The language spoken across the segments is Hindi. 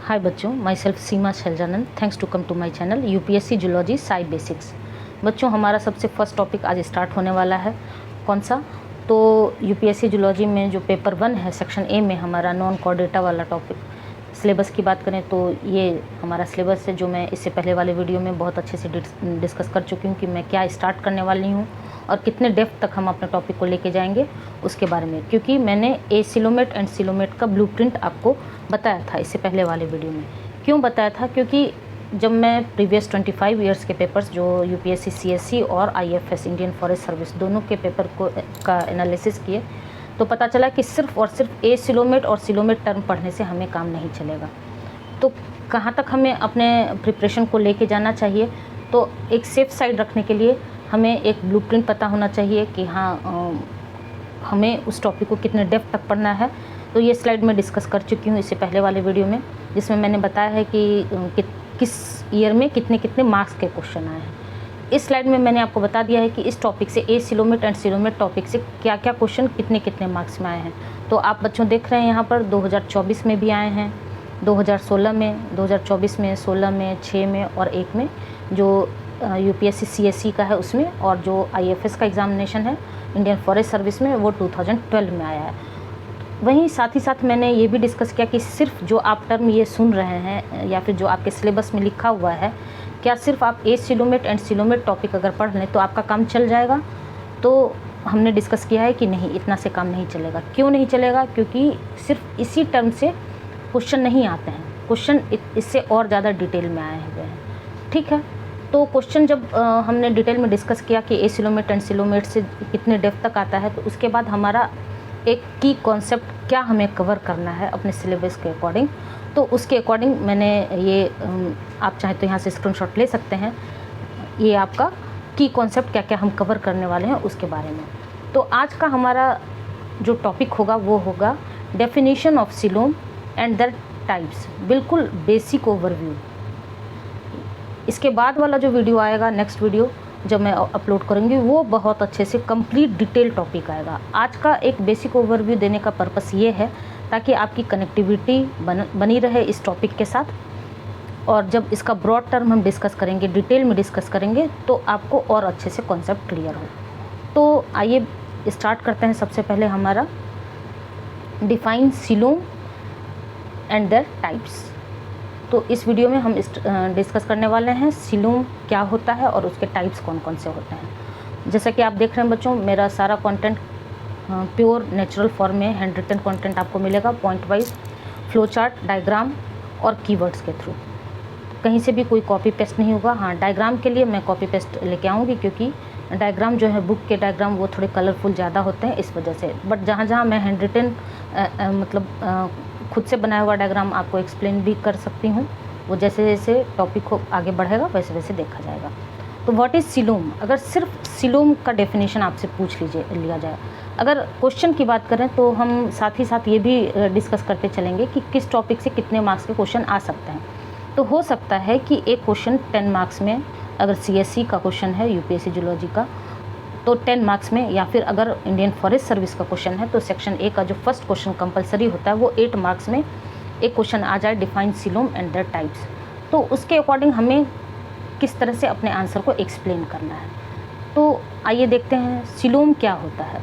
हाय बच्चों, myself Seema Shailjanand. Thanks to come to my channel UPSC zoology Sai basics. बच्चों, हमारा सबसे फर्स्ट टॉपिक आज स्टार्ट होने वाला है। कौन सा? तो यूपीएससी जूलॉजी में जो पेपर 1 है सेक्शन ए में हमारा नॉन कोऑर्डिनेटा वाला टॉपिक। सिलेबस की बात करें तो ये हमारा सिलेबस है जो मैं इससे पहले वाले वीडियो में बहुत अच्छे से डिस्कस कर चुकी हूँ कि मैं क्या स्टार्ट करने वाली हूँ और कितने डेप्थ तक हम अपने टॉपिक को लेके जाएंगे उसके बारे में, क्योंकि मैंने एसिलोमेट एंड सिलोमेट का ब्लूप्रिंट आपको बताया था इससे पहले वाले वीडियो में। क्यों बताया था? क्योंकि जब मैं प्रीवियस 25 ईयर्स के पेपर्स जो यूपीएससी सीएससी और आईएफएस इंडियन फॉरेस्ट सर्विस दोनों के पेपर को का एनालिसिस किए तो पता चला कि सिर्फ और सिर्फ एसिलोमेट और सिलोमेट टर्म पढ़ने से हमें काम नहीं चलेगा। तो कहाँ तक हमें अपने प्रिपरेशन को लेके जाना चाहिए? तो एक सेफ साइड रखने के लिए हमें एक ब्लूप्रिंट पता होना चाहिए कि हाँ हमें उस टॉपिक को कितने डेप्थ तक पढ़ना है। तो ये स्लाइड मैं डिस्कस कर चुकी हूँ इससे पहले वाले वीडियो में, जिसमें मैंने बताया है कि किस ईयर में कितने कितने मार्क्स के क्वेश्चन आए हैं। इस स्लाइड में मैंने आपको बता दिया है कि इस टॉपिक से एसिलोमेट एंड सिलोमेट टॉपिक से क्या क्या क्वेश्चन कितने कितने मार्क्स में आए हैं। तो आप बच्चों देख रहे हैं यहाँ पर 2024 में भी आए हैं, 2016 में, 2024 में, 16 में, 6 में और 1 में जो यूपीएससी सीएससी का है उसमें, और जो आईएफएस का एग्जामिनेशन है इंडियन फॉरेस्ट सर्विस में वो 2012 में आया है। वहीं साथ ही साथ मैंने ये भी डिस्कस किया कि सिर्फ जो आप टर्म ये सुन रहे हैं या फिर जो आपके सिलेबस में लिखा हुआ है, क्या सिर्फ आप एसिलोमेट एंड सिलोमेट टॉपिक अगर पढ़ लें तो आपका काम चल जाएगा? तो हमने डिस्कस किया है कि नहीं, इतना से काम नहीं चलेगा। क्यों नहीं चलेगा? क्योंकि सिर्फ इसी टर्म से क्वेश्चन नहीं आते हैं, क्वेश्चन इससे और ज़्यादा डिटेल में आए हुए हैं। ठीक है, तो क्वेश्चन जब हमने डिटेल में डिस्कस किया कि एसिलोमेट एंड सिलोमेट से कितने डेप्थ तक आता है, तो उसके बाद हमारा एक की कॉन्सेप्ट क्या हमें कवर करना है अपने सिलेबस के अकॉर्डिंग, तो उसके अकॉर्डिंग मैंने ये आप चाहें तो यहाँ से स्क्रीनशॉट ले सकते हैं। ये आपका की कॉन्सेप्ट क्या क्या हम कवर करने वाले हैं उसके बारे में। तो आज का हमारा जो टॉपिक होगा वो होगा definition of coelom and their types, बिल्कुल बेसिक ओवरव्यू। इसके बाद वाला जो वीडियो आएगा, नेक्स्ट वीडियो जब मैं अपलोड करूँगी, वो बहुत अच्छे से कंप्लीट डिटेल टॉपिक आएगा। आज का एक बेसिक ओवरव्यू देने का पर्पस ये है ताकि आपकी कनेक्टिविटी बनी रहे इस टॉपिक के साथ, और जब इसका ब्रॉड टर्म हम डिस्कस करेंगे, डिटेल में डिस्कस करेंगे, तो आपको और अच्छे से कॉन्सेप्ट क्लियर हो। तो आइए स्टार्ट करते हैं। सबसे पहले हमारा define coelom and their types. तो इस वीडियो में हम डिस्कस करने वाले हैं सिलोम क्या होता है और उसके टाइप्स कौन कौन से होते हैं। जैसा कि आप देख रहे हैं बच्चों, मेरा सारा कंटेंट प्योर नेचुरल फॉर्म में हैंड रिटन कंटेंट आपको मिलेगा, point wise, flow chart, diagram और कीवर्ड्स के थ्रू। कहीं से भी कोई कॉपी पेस्ट नहीं होगा। हाँ, डायग्राम के लिए मैं कॉपी पेस्ट लेके आऊँगी, क्योंकि डायग्राम जो है बुक के डायग्राम वो थोड़े कलरफुल ज़्यादा होते हैं इस वजह से। बट जहाँ जहाँ मैं हैंड रिटन मतलब खुद से बनाया हुआ डायग्राम आपको एक्सप्लेन भी कर सकती हूँ, वो जैसे जैसे टॉपिक को आगे बढ़ेगा वैसे वैसे देखा जाएगा। तो व्हाट इज़ सिलोम? अगर सिर्फ सिलोम का डेफिनेशन आपसे पूछ लिया जाए, अगर क्वेश्चन की बात करें तो हम साथ ही साथ ये भी डिस्कस करते चलेंगे कि किस टॉपिक से कितने मार्क्स के क्वेश्चन आ सकते हैं। तो हो सकता है कि एक क्वेश्चन 10 मार्क्स में, अगर सीएससी का क्वेश्चन है यूपीएससी जूलॉजी का, तो 10 मार्क्स में, या फिर अगर इंडियन फॉरेस्ट सर्विस का क्वेश्चन है तो सेक्शन ए का जो फर्स्ट क्वेश्चन कंपलसरी होता है वो 8 मार्क्स में एक क्वेश्चन आ जाए, define coelom and their types. तो उसके अकॉर्डिंग हमें किस तरह से अपने आंसर को एक्सप्लेन करना है। तो आइए देखते हैं सिलोम क्या होता है।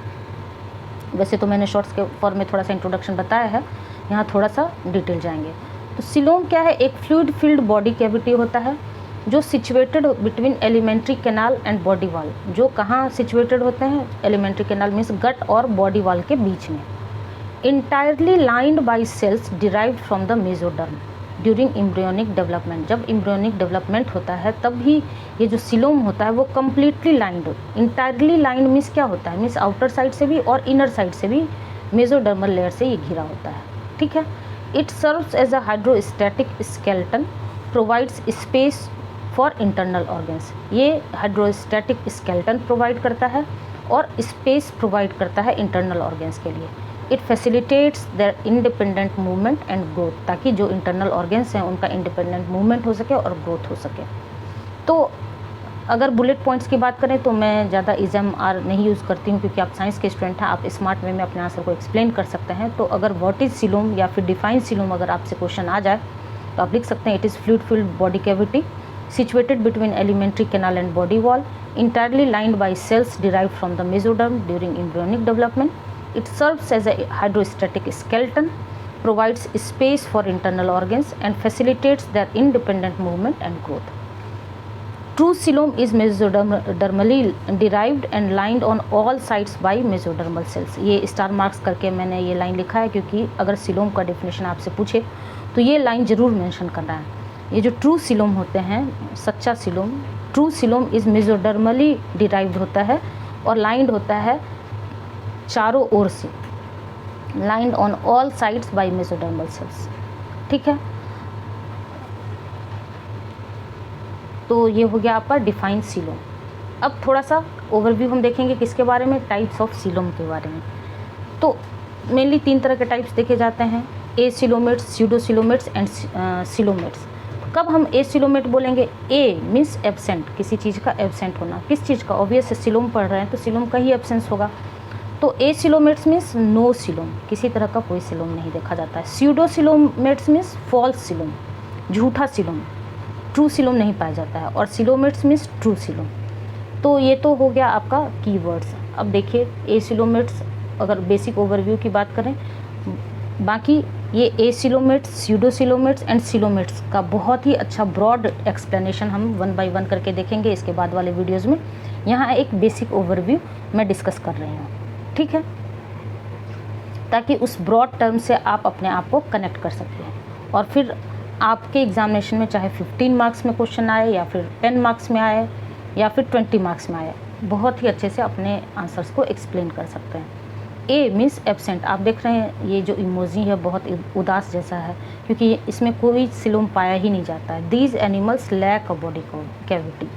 वैसे तो मैंने शॉर्ट्स के फॉर्म में थोड़ा सा इंट्रोडक्शन बताया है, यहाँ थोड़ा सा डिटेल जाएंगे। तो सिलोम क्या है? एक फ्लूइड फिल्ड बॉडी कैविटी होता है जो situated between alimentary canal and body wall. जो कहाँ सिचुएटेड होते हैं? एलिमेंट्री कैनाल मीन्स गट और बॉडी वॉल के बीच में। Entirely lined by cells derived from the mesoderm during embryonic development. जब एम्ब्रियोनिक डेवलपमेंट होता है तब ही ये जो सिलोम होता है वो completely lined. Entirely lined means क्या होता है? मीन्स आउटर साइड से भी और इनर साइड से भी मेसोडर्मल लेयर से ये घिरा होता है। ठीक है। It serves as a hydrostatic skeleton, provides space for internal organs. ये हाइड्रोस्टैटिक स्केलेटन प्रोवाइड करता है और स्पेस प्रोवाइड करता है इंटरनल ऑर्गन्स के लिए। It facilitates their independent movement and growth, ताकि जो इंटरनल ऑर्गन्स हैं उनका इंडिपेंडेंट मूवमेंट हो सके और ग्रोथ हो सके। तो अगर बुलेट पॉइंट्स की बात करें तो मैं ज़्यादा EZM-R नहीं यूज़ करती हूँ, क्योंकि आप साइंस के स्टूडेंट हैं, आप स्मार्ट वे में अपने आंसर को एक्सप्लेन कर सकते हैं। तो अगर व्हाट इज़ सिलोम या फिर डिफाइन सिलोम अगर आपसे क्वेश्चन आ जाए तो आप लिख सकते हैं it is fluid filled body cavity situated between alimentary canal and body wall, entirely lined by cells derived from the mesoderm during embryonic development. It serves as a hydrostatic skeleton, provides space for internal organs and facilitates their independent movement and growth. True coelom is mesodermally derived and lined on all sides by mesodermal cells. ये स्टार मार्क्स करके मैंने ये लाइन लिखा है क्योंकि अगर सीलोम का डेफिनेशन आपसे पूछे तो ये लाइन ज़रूर मेंशन करना है। ये जो ट्रू सीलोम होते हैं, सच्चा coelom, true coelom is mesodermally derived होता है और लाइंड होता है चारों ओर से, lined on all sides by mesodermal cells. ठीक है, तो ये हो गया आपका डिफाइन सीलोम। अब थोड़ा सा ओवरव्यू हम देखेंगे किसके बारे में, टाइप्स ऑफ सीलोम के बारे में। तो मेनली 3 तरह के टाइप्स देखे जाते हैं, ए सीलोमेट्स, स्यूडोसीलोमेट्स एंड सीलोमेट्स। कब हम ए सीलोमेट बोलेंगे, ए मीन्स एब्सेंट, किसी चीज़ का एब्सेंट होना। किस चीज़ का, ऑब्वियस है सीलोम पढ़ रहे हैं तो सीलोम का ही एब्सेंस होगा। तो acoelomates means no coelom, किसी तरह का कोई सीलोम नहीं देखा जाता है। Pseudocoelomates means false coelom, झूठा सीलोम, ट्रू सीलोम नहीं पाया जाता है। और सीलोमेट्स मीन्स ट्रू सीलोम। तो ये तो हो गया आपका कीवर्ड्स। अब देखिए ए सीलोमेट्स, अगर बेसिक ओवरव्यू की बात करें, बाकी ये acoelomates, pseudo coelomates and coelomates का बहुत ही अच्छा ब्रॉड एक्सप्लेनेशन हम 1 बाय 1 करके देखेंगे इसके बाद वाले वीडियोज़ में। यहाँ एक बेसिक ओवरव्यू मैं डिस्कस कर रही हूँ, ठीक है, ताकि उस ब्रॉड टर्म से आप अपने आप को कनेक्ट कर सकते हैं। और फिर आपके एग्जामिनेशन में चाहे 15 मार्क्स में क्वेश्चन आए या फिर 10 मार्क्स में आए या फिर 20 मार्क्स में आए, बहुत ही अच्छे से अपने आंसर्स को एक्सप्लेन कर सकते हैं। ए मीन्स एब्सेंट, आप देख रहे हैं ये जो इमोजी है बहुत उदास जैसा है क्योंकि इसमें कोई सीलोम पाया ही नहीं जाता है। These animals lack a body cavity,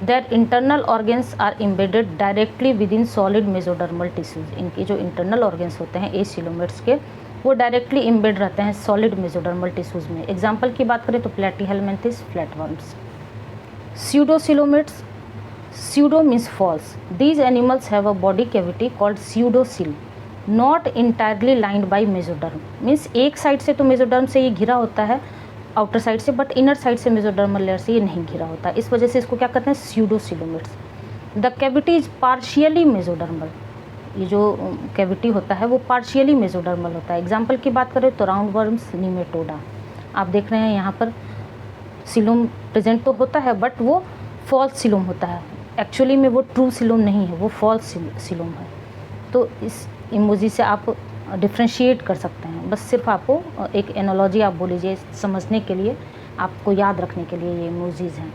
their internal organs are embedded directly within solid mesodermal tissues. इनके जो इंटरनल ऑर्गेन्स होते हैं ए सीलोमेट्स के, वो डायरेक्टली एम्बेड रहते हैं सॉलिड मेसोडर्मल टिश्यूज में। एग्जाम्पल की बात करें तो प्लेटीहेलमिन्थस, flatworms. स्यूडोसीलोमेट्स, pseudo means false. These animals have a body cavity called pseudocele, not entirely lined by mesoderm. Means एक साइड से तो मेसोडर्म से ये घिरा होता है आउटर साइड से, बट इनर साइड से मेसोडर्मल लेयर से ये नहीं घिरा होता। इस वजह से इसको क्या कहते हैं, pseudocoelomates. The cavity is partially mesodermal, ये जो कैविटी होता है वो पार्शियली मेसोडर्मल होता है। एग्जाम्पल की बात करें तो राउंड वर्म्स, निमेटोडा। आप देख रहे हैं यहाँ पर सीलोम प्रेजेंट तो होता है बट वो फॉल्स सीलोम होता है, एक्चुअली में वो ट्रू सीलोम नहीं है, वो फॉल्स सीलोम है। तो इस इमोजी से आप डिफ्रेंशिएट कर सकते हैं। बस सिर्फ आपको एक एनालॉजी आप बोल लीजिए समझने के लिए, आपको याद रखने के लिए ये इमोजीज़ हैं।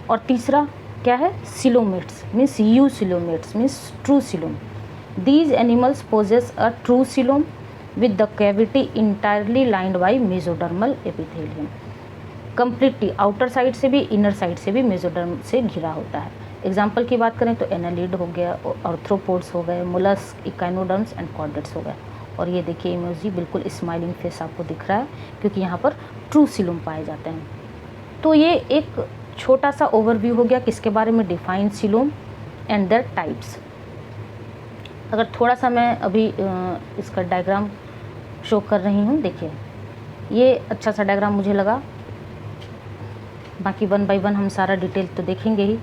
और तीसरा क्या है, coelomates means eucoelomates means true coelom. These animals possess a true coelom with the cavity entirely lined by mesodermal epithelium. Completely outer side से भी इनर साइड से भी मेसोडर्म से घिरा होता है। एग्जाम्पल की बात करें तो एनालिड हो गया, आर्थ्रोपोड्स हो गए, मोलस्क, इकाइनोडर्म्स एंड कॉर्डेट्स हो गए। और ये देखिए इमोजी बिल्कुल स्माइलिंग फेस आपको दिख रहा है क्योंकि यहाँ पर ट्रू सीलोम पाए जाते हैं। तो ये एक छोटा सा ओवरव्यू हो गया किसके बारे में, define coelom and their types. अगर थोड़ा सा मैं अभी इसका डायग्राम शो कर रही हूँ, देखिए ये अच्छा सा डायग्राम मुझे लगा, बाकी 1 बाय 1 हम सारा डिटेल तो देखेंगे ही।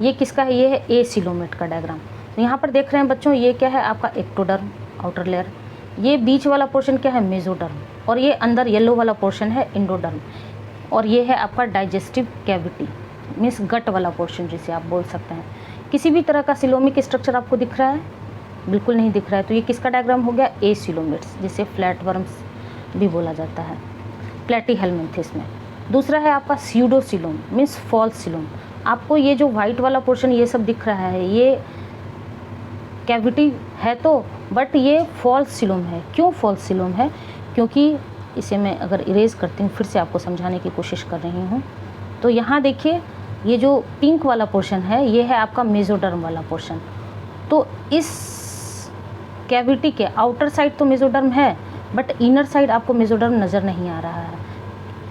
ये किसका है, ये है ए सीलोमेट का डायग्राम। तो यहाँ पर देख रहे हैं बच्चों, ये क्या है आपका एक्टोडर्म आउटर लेयर, ये बीच वाला पोर्शन क्या है मेसोडर्म, और ये अंदर येलो वाला पोर्शन है इंडोडर्म, और ये है आपका डाइजेस्टिव कैविटी मीन्स गट वाला पोर्शन जिसे आप बोल सकते हैं। किसी भी तरह का सिलोमिक स्ट्रक्चर आपको दिख रहा है, बिल्कुल नहीं दिख रहा है। तो ये किसका डायग्राम हो गया, ए सीलोमेट्स, जिसे फ्लैटवर्म्स भी बोला जाता है प्लेटीहेलमिन्थस में। दूसरा है आपका स्यूडोसीलोम मीन्स फॉल्स सीलोम। आपको ये जो वाइट वाला पोर्शन ये सब दिख रहा है, ये कैविटी है तो, बट ये फॉल्स सीलोम है। क्यों फॉल्स सीलोम है, क्योंकि इसे मैं अगर इरेज करती हूँ, फिर से आपको समझाने की कोशिश कर रही हूँ। तो यहाँ देखिए ये जो पिंक वाला पोर्शन है ये है आपका मेसोडर्म वाला पोर्शन। तो इस कैविटी के आउटर साइड तो मेसोडर्म है बट इनर साइड आपको मेसोडर्म नज़र नहीं आ रहा है।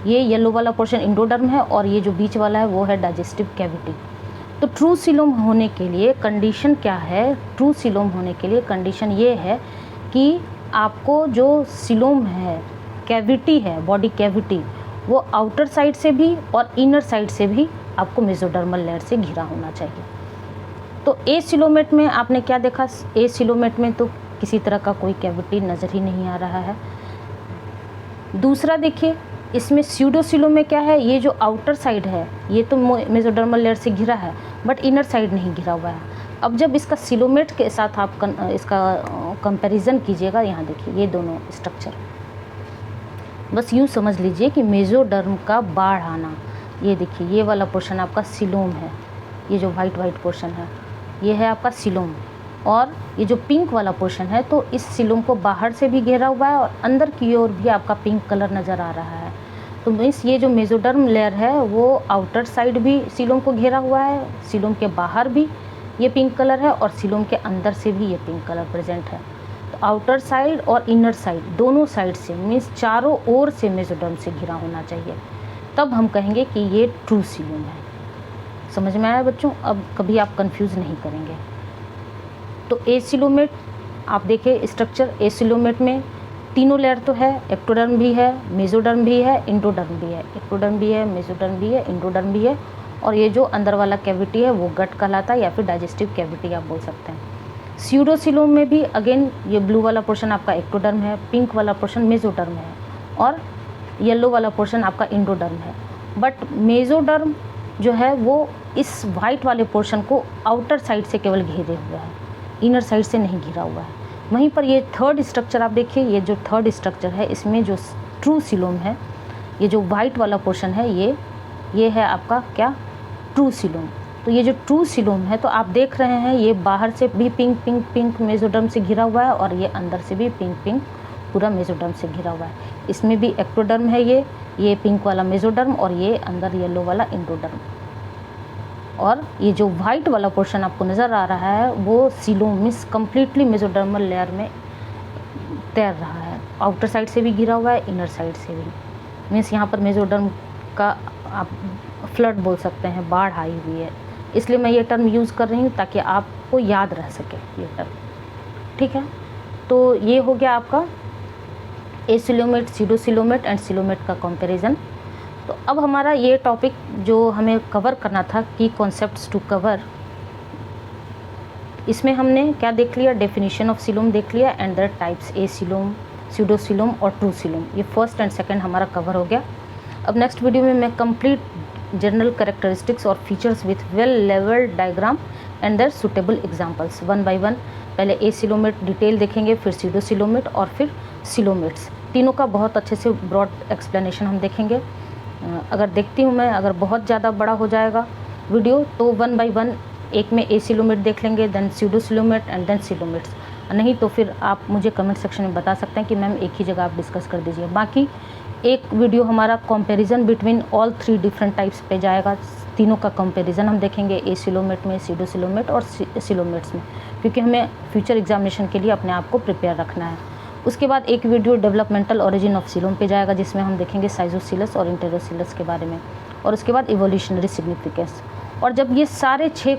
ये येलो वाला पोर्शन इंडोडर्म है और ये जो बीच वाला है वो है डाइजेस्टिव कैविटी। तो ट्रू सीलोम होने के लिए कंडीशन क्या है, ट्रू सीलोम होने के लिए कंडीशन ये है कि आपको जो सीलोम है, कैविटी है, बॉडी कैविटी, वो आउटर साइड से भी और इनर साइड से भी आपको मेसोडर्मल लेयर से घिरा होना चाहिए। तो एसिलोमेट में आपने क्या देखा, एसिलोमेट में तो किसी तरह का कोई कैविटी नज़र ही नहीं आ रहा है। दूसरा देखिए, इसमें स्यूडोसिलोम में क्या है, ये जो आउटर साइड है ये तो मेसोडर्मल लेयर से घिरा है, बट इनर साइड नहीं घिरा हुआ है। अब जब इसका सिलोमेट के साथ आप इसका कंपैरिजन कीजिएगा, यहाँ देखिए ये दोनों स्ट्रक्चर, बस यूँ समझ लीजिए कि मेसोडर्म का बाढ़ आना, ये देखिए ये वाला पोर्शन आपका सिलोम है, ये जो वाइट पोर्शन है ये है आपका सिलोम, और ये जो पिंक वाला पोर्शन है तो इस सिलोम को बाहर से भी घेरा हुआ है और अंदर की ओर भी आपका पिंक कलर नज़र आ रहा है। तो मीन्स ये जो मेसोडर्म लेयर है वो आउटर साइड भी सिलोम को घेरा हुआ है, सिलोम के बाहर भी ये पिंक कलर है और सिलोम के अंदर से भी ये पिंक कलर प्रेजेंट है। तो आउटर साइड और इनर साइड दोनों साइड से, मीन्स चारों ओर से मेसोडर्म से घिरा होना चाहिए, तब हम कहेंगे कि ये ट्रू सिलोम है। समझ में आया बच्चों? अब कभी आप कंफ्यूज नहीं करेंगे। तो एसिलोमेट आप देखिए स्ट्रक्चर, एसिलोमेट में तीनों लेयर तो है, एक्टोडर्म भी है, मेसोडर्म भी है, इंडोडर्म भी है। एक्टोडर्म भी है, मेसोडर्म भी है, इंडोडर्म भी है, और ये जो अंदर वाला कैविटी है वो गट कहलाता है या फिर डाइजेस्टिव कैविटी आप बोल सकते हैं। स्यूडोसिलोम में भी अगेन ये ब्लू वाला पोर्शन आपका एक्टोडर्म है, पिंक वाला पोर्शन मेसोडर्म है और येलो वाला पोर्शन आपका इंडोडर्म है। बट मेसोडर्म जो है वो इस वाइट वाले पोर्शन को आउटर साइड से केवल घेरे हुआ है, इनर साइड से नहीं घिरा हुआ है। वहीं पर ये थर्ड स्ट्रक्चर आप देखिए, ये जो थर्ड स्ट्रक्चर है इसमें जो ट्रू सिलोम है, ये जो वाइट वाला पोर्शन है ये है आपका क्या, ट्रू सिलोम। तो ये जो ट्रू सिलोम है तो आप देख रहे हैं ये बाहर से भी पिंक पिंक पिंक मेसोडर्म से घिरा हुआ है और ये अंदर से भी पिंक पिंक पूरा मेसोडर्म से घिरा हुआ है। इसमें भी एक्टोडर्म है, ये पिंक वाला मेसोडर्म और ये अंदर येलो वाला इंडोडर्म, और ये जो वाइट वाला पोर्शन आपको नज़र आ रहा है वो coelom means completely mesodermal layer में तैर रहा है, आउटर साइड से भी घिरा हुआ है, इनर साइड से भी। मीन्स यहाँ पर मेसोडर्म का आप फ्लड बोल सकते हैं, बाढ़ आई हुई है, इसलिए मैं ये टर्म यूज़ कर रही हूँ ताकि आपको याद रह सके ये टर्म। ठीक है, तो ये हो गया आपका एसिलोमेट, स्यूडोसिलोमेट एंड सिलोमेट का कंपैरिजन। तो अब हमारा ये टॉपिक जो हमें कवर करना था, की कॉन्सेप्ट्स टू कवर, इसमें हमने क्या देख लिया, डेफिनेशन ऑफ सिलोम देख लिया and their types, acoelom, pseudocoelom और ट्रू सिलोम, ये फर्स्ट एंड सेकंड हमारा कवर हो गया। अब नेक्स्ट वीडियो में मैं कंप्लीट जनरल कैरेक्टरिस्टिक्स और features with well labelled diagram and their suitable examples, one by one पहले एसिलोमेट डिटेल देखेंगे, फिर स्यूडोसिलोमेट और फिर सिलोमेट्स, तीनों का बहुत अच्छे से ब्रॉड एक्सप्लेनेशन हम देखेंगे। अगर देखती हूँ मैं, अगर बहुत ज़्यादा बड़ा हो जाएगा वीडियो तो वन बाय वन एक में एसिलोमेट देख लेंगे, then pseudocoelomate and then coelomates, नहीं तो फिर आप मुझे कमेंट सेक्शन में बता सकते हैं कि मैम एक ही जगह आप डिस्कस कर दीजिए। बाकी एक वीडियो हमारा comparison between all three different types पे जाएगा, तीनों का कंपैरिजन हम देखेंगे, एसिलोमेट में, स्यूडोसिलोमेट और सिलोमेट्स में, क्योंकि हमें फ्यूचर एग्जामिनेशन के लिए अपने आप को प्रिपेयर रखना है। उसके बाद एक video developmental origin of coelom पे जाएगा जिसमें हम देखेंगे साइजोसिलस और इंटेरोसिलस के बारे में, और उसके बाद इवोल्यूशनरी सिग्निफिकेंस। और जब ये सारे 6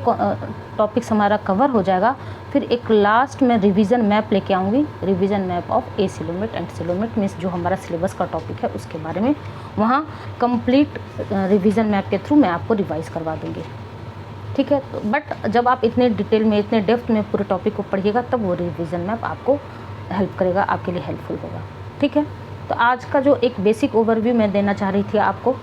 टॉपिक्स हमारा कवर हो जाएगा, फिर एक लास्ट में रिवीजन मैप लेके आऊँगी, revision map of acoelomate and coelomate, means जो हमारा सिलेबस का टॉपिक है उसके बारे में, वहाँ कंप्लीट रिवीजन मैप के थ्रू मैं आपको रिवाइज़ करवा दूँगी। ठीक है, तो बट जब आप इतने डिटेल में, इतने डेप्थ में पूरे टॉपिक को पढ़िएगा तब वो रिवीजन मैप आपको हेल्प करेगा, आपके लिए हेल्पफुल होगा। ठीक है, तो आज का जो एक बेसिक ओवरव्यू मैं देना चाह रही थी आपको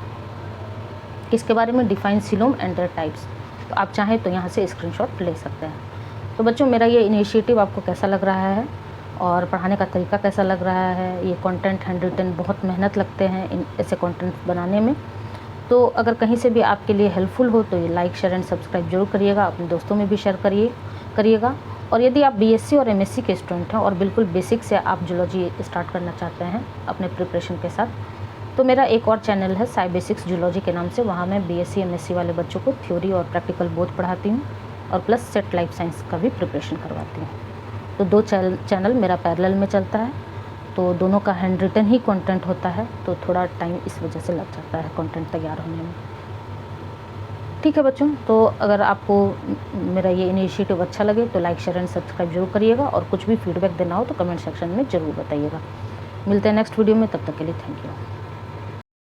किसके बारे में, define coelom and their types, तो आप चाहें तो यहाँ से स्क्रीनशॉट ले सकते हैं। तो बच्चों मेरा ये इनिशिएटिव आपको कैसा लग रहा है और पढ़ाने का तरीका कैसा लग रहा है, ये कंटेंट हैंड रिटन बहुत मेहनत लगते हैं इन ऐसे कंटेंट बनाने में, तो अगर कहीं से भी आपके लिए हेल्पफुल हो तो ये लाइक शेयर एंड सब्सक्राइब जरूर करिएगा, अपने दोस्तों में भी शेयर करिएगा। और यदि आप बीएससी और एमएससी के स्टूडेंट हैं और बिल्कुल बेसिक से आप जूलॉजी स्टार्ट करना चाहते हैं अपने प्रिपरेशन के साथ, तो मेरा एक और चैनल है साई बेसिक्स जूलॉजी के नाम से, वहाँ मैं बीएससी एमएससी वाले बच्चों को थ्योरी और प्रैक्टिकल बोथ पढ़ाती हूँ और प्लस सेट लाइफ साइंस का भी प्रिपरेशन करवाती हूँ। तो 2 चैनल मेरा पैरेलल में चलता है, तो दोनों का हैंड रिटन ही कंटेंट होता है, तो थोड़ा टाइम इस वजह से लग जाता है कंटेंट तैयार होने में। ठीक है बच्चों, तो अगर आपको मेरा ये इनिशिएटिव अच्छा लगे तो लाइक शेयर एंड सब्सक्राइब जरूर करिएगा, और कुछ भी फीडबैक देना हो तो कमेंट सेक्शन में ज़रूर बताइएगा। मिलते हैं नेक्स्ट वीडियो में, तब तक के लिए थैंक यू।